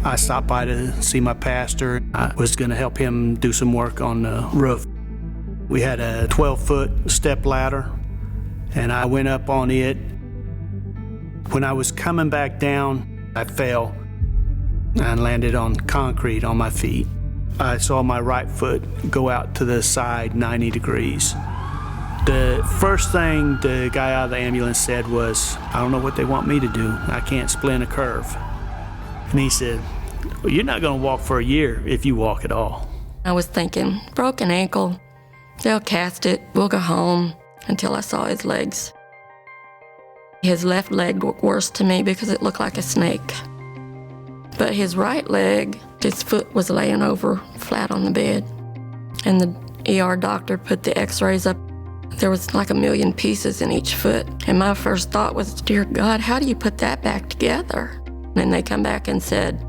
I stopped by to see my pastor. I was going to help him do some work on the roof. We had a 12-foot step ladder, and I went up on it. When I was coming back down, I fell and landed on concrete on my feet. I saw my right foot go out to the side 90 degrees. The first thing the guy out of the ambulance said was, "I don't know what they want me to do. I can't splint a curve." And he said, "Well, you're not going to walk for a year if you walk at all." I was thinking, broken ankle, they'll cast it, we'll go home, until I saw his legs. His left leg looked worse to me because it looked like a snake. But his right leg, his foot was laying over flat on the bed. And the ER doctor put the x-rays up. There was like 1 million pieces in each foot. And my first thought was, dear God, how do you put that back together? And they come back and said,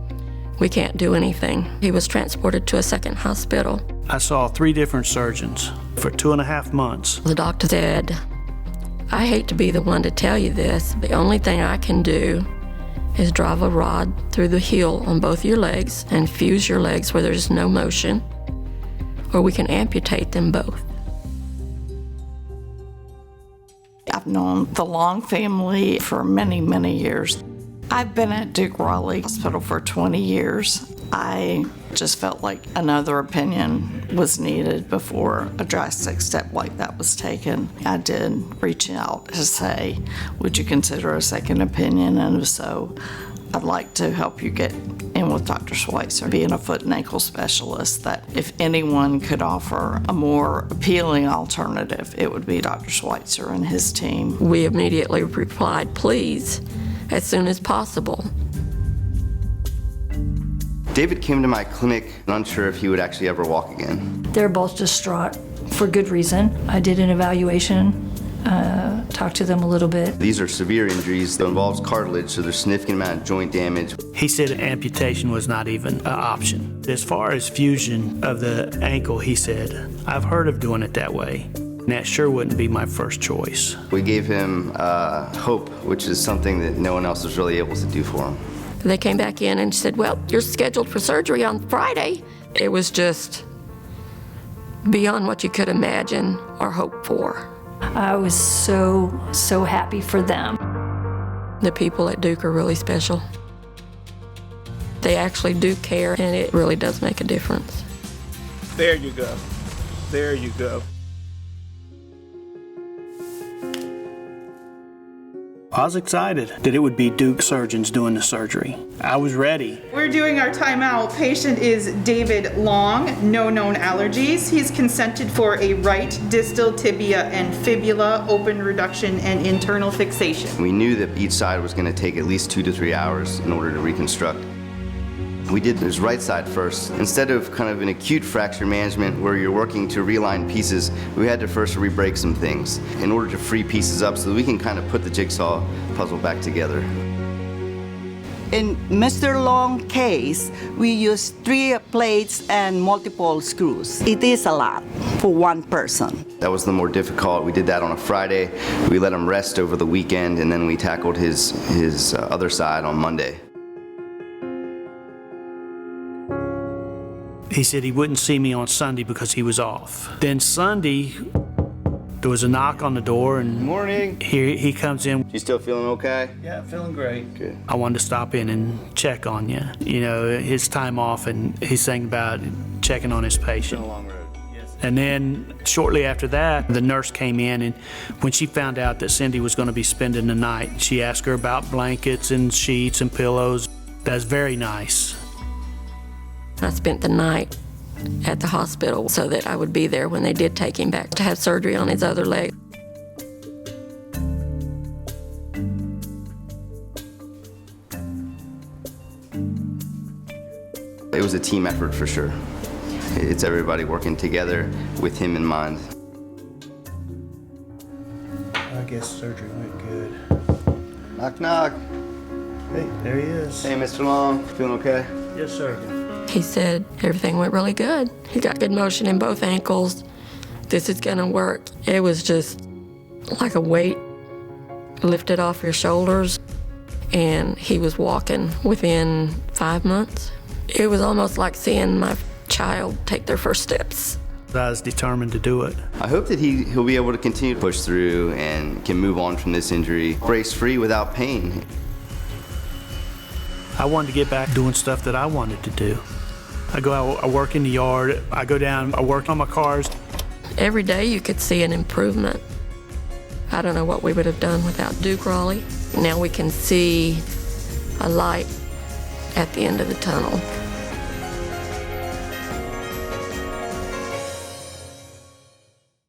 we can't do anything. He was transported to a second hospital. I saw 3 different surgeons for 2.5 months. The doctor said, I hate to be the one to tell you this, the only thing I can do is drive a rod through the heel on both your legs and fuse your legs where there's no motion, or we can amputate them both. I've known the Long family for many, many years. I've been at Duke Raleigh Hospital for 20 years. I just felt like another opinion was needed before a drastic step like that was taken. I did reach out to say, would you consider a second opinion? And if so, I'd like to help you get in with Dr. Schweitzer, being a foot and ankle specialist, that if anyone could offer a more appealing alternative, it would be Dr. Schweitzer and his team. We immediately replied, please, as soon as possible. David came to my clinic unsure if he would actually ever walk again. They're both distraught for good reason. I did an evaluation, talked to them a little bit. These are severe injuries that involves cartilage, so there's significant amount of joint damage. He said amputation was not even an option. As far as fusion of the ankle, he said, I've heard of doing it that way. And that sure wouldn't be my first choice. We gave him hope, which is something that no one else was really able to do for him. They came back in and said, well, you're scheduled for surgery on Friday. It was just beyond what you could imagine or hope for. I was so happy for them. The people at Duke are really special. They actually do care, and it really does make a difference. There you go. There you go. I was excited that it would be Duke surgeons doing the surgery. I was ready. We're doing our timeout. Patient is David Long, no known allergies. He's consented for a right distal tibia and fibula open reduction and internal fixation. We knew that each side was going to take at least 2 to 3 hours in order to reconstruct. We did his right side first. Instead of kind of an acute fracture management where you're working to realign pieces, we had to first re-break some things in order to free pieces up so that we can kind of put the jigsaw puzzle back together. In Mr. Long's case, we used 3 plates and multiple screws. It is a lot for one person. That was the more difficult. We did that on a Friday. We let him rest over the weekend, and then we tackled his other side on Monday. He said he wouldn't see me on Sunday because he was off. Then Sunday, there was a knock on the door, and Morning. he comes in. You still feeling okay? Yeah, feeling great. Good. I wanted to stop in and check on you. You know, his time off, and he's thinking about checking on his patient. It's been a long road. Yes. And then shortly after that, the nurse came in, and when she found out that Cindy was going to be spending the night, she asked her about blankets and sheets and pillows. That's very nice. I spent the night at the hospital so that I would be there when they did take him back to have surgery on his other leg. It was a team effort for sure. It's everybody working together with him in mind. I guess surgery went good. Knock, knock. Hey, there he is. Hey, Mr. Long, feeling okay? Yes, sir. He said everything went really good. He got good motion in both ankles. This is gonna work. It was just like a weight lifted off your shoulders. and he was walking within 5 months. It was almost like seeing my child take their first steps. I was determined to do it. I hope that he'll be able to continue to push through and can move on from this injury, brace-free without pain. I wanted to get back doing stuff that I wanted to do. I go out, I work in the yard, I go down, I work on my cars. Every day you could see an improvement. I don't know what we would have done without Duke Raleigh. Now we can see a light at the end of the tunnel.